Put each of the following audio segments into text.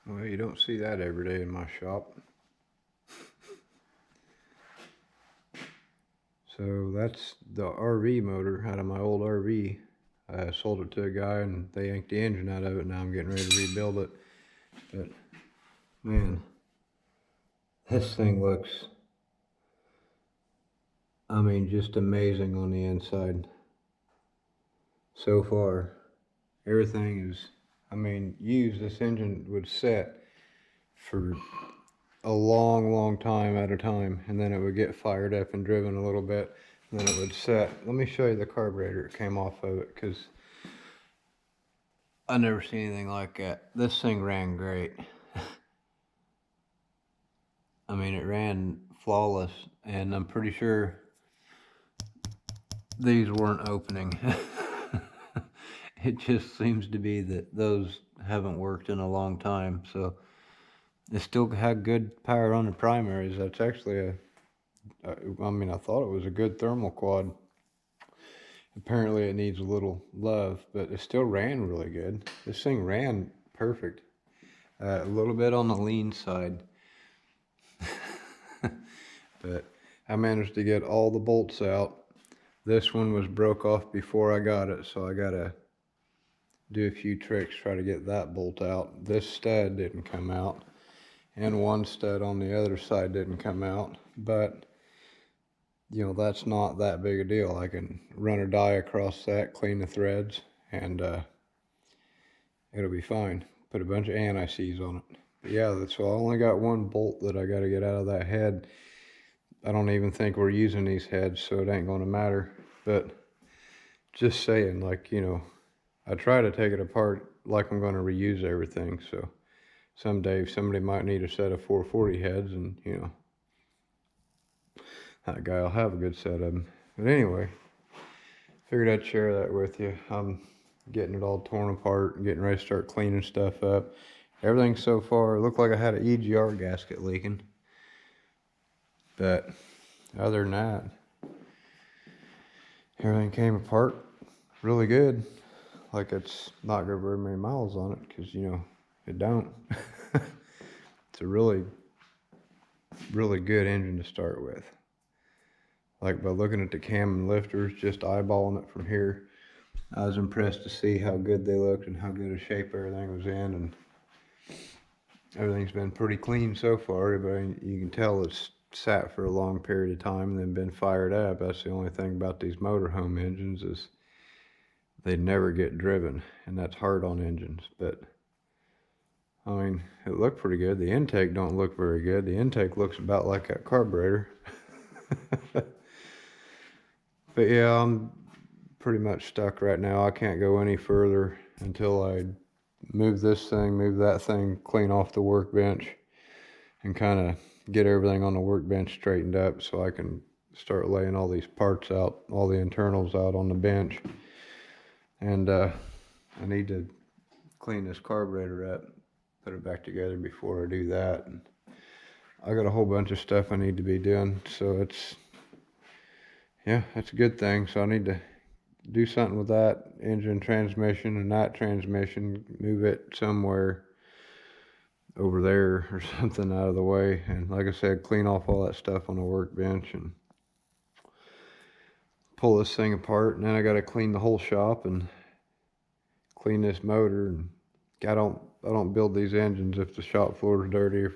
Well, you don't see that every day in my shop. So that's the RV motor out of my old RV. I sold it to a guy and they yanked the engine out of it. Now I'm getting ready to rebuild it. But man, this thing looks, I mean, just amazing on the inside. So far, everything is, I mean, used. This engine would set for a long time at a time, and then it would get fired up and driven a little bit, and then it would set. Let me show you the carburetor it came off of it, because I never seen anything like that. This thing ran great. I mean, it ran flawless, and I'm pretty sure these weren't opening. It just seems to be that those haven't worked in a long time, so it still had good power on the primaries. That's actually I mean, I thought it was a good thermal quad. Apparently it needs a little love, but it still ran really good. This thing ran perfect. A little bit on the lean side. But I managed to get all the bolts out. This one was broke off before I got it, so I gotta do a few tricks, try to get that bolt out. This stud didn't come out, and one stud on the other side didn't come out, but you know, that's not that big a deal. I can run a die across that, clean the threads, and it'll be fine. Put a bunch of anti-seize on it. But yeah, so I only got one bolt that I got to get out of that head. I don't even think we're using these heads, so it ain't going to matter. But just saying, like, you know, I try to take it apart like I'm going to reuse everything. So someday somebody might need a set of 440 heads, and, you know, that guy will have a good set of them. But anyway, figured I'd share that with you. I'm getting it all torn apart and getting ready to start cleaning stuff up. Everything so far looked like I had an EGR gasket leaking. But other than that, everything came apart really good. Like it's not got very many miles on it, because, you know, it don't. It's a really good engine to start with. Like, by looking at the cam and lifters, just eyeballing it from here, I was impressed to see how good they looked and how good a shape everything was in, and everything's been pretty clean so far. But you can tell it's sat for a long period of time and then been fired up. That's the only thing about these motorhome engines, is they never get driven, and that's hard on engines. But I mean, it looked pretty good. The intake don't look very good. The intake looks about like that carburetor. But yeah, I'm pretty much stuck right now. I can't go any further until I move this thing, move that thing, clean off the workbench, and kind of get everything on the workbench straightened up, so I can start laying all these parts out, all the internals out on the bench. And I need to clean this carburetor up, put it back together before I do that. And I got a whole bunch of stuff I need to be doing, so it's, yeah, that's a good thing. So I need to do something with that engine, transmission, and that transmission, move it somewhere over there or something out of the way. And like I said, clean off all that stuff on the workbench and pull this thing apart. And then I got to clean the whole shop and clean this motor. And I don't build these engines if the shop floor is dirty.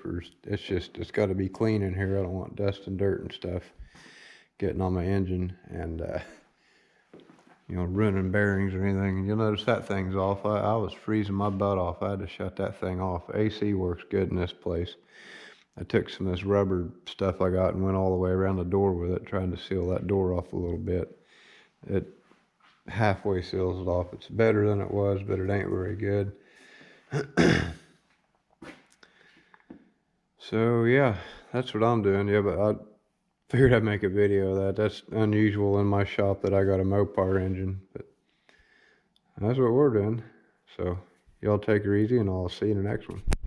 It's got to be clean in here. I don't want dust and dirt and stuff getting on my engine and you know, running bearings or anything. And you'll notice that thing's off. I was freezing my butt off. I had to shut that thing off. AC works good in this place. I took some of this rubber stuff I got and went all the way around the door with it, trying to seal that door off a little bit. It halfway seals it off. It's better than it was, but it ain't very good. So yeah, that's what I'm doing. Yeah, but I figured I'd make a video of that. That's unusual in my shop that I got a Mopar engine, but that's what we're doing. So y'all take it easy, and I'll see you in the next one.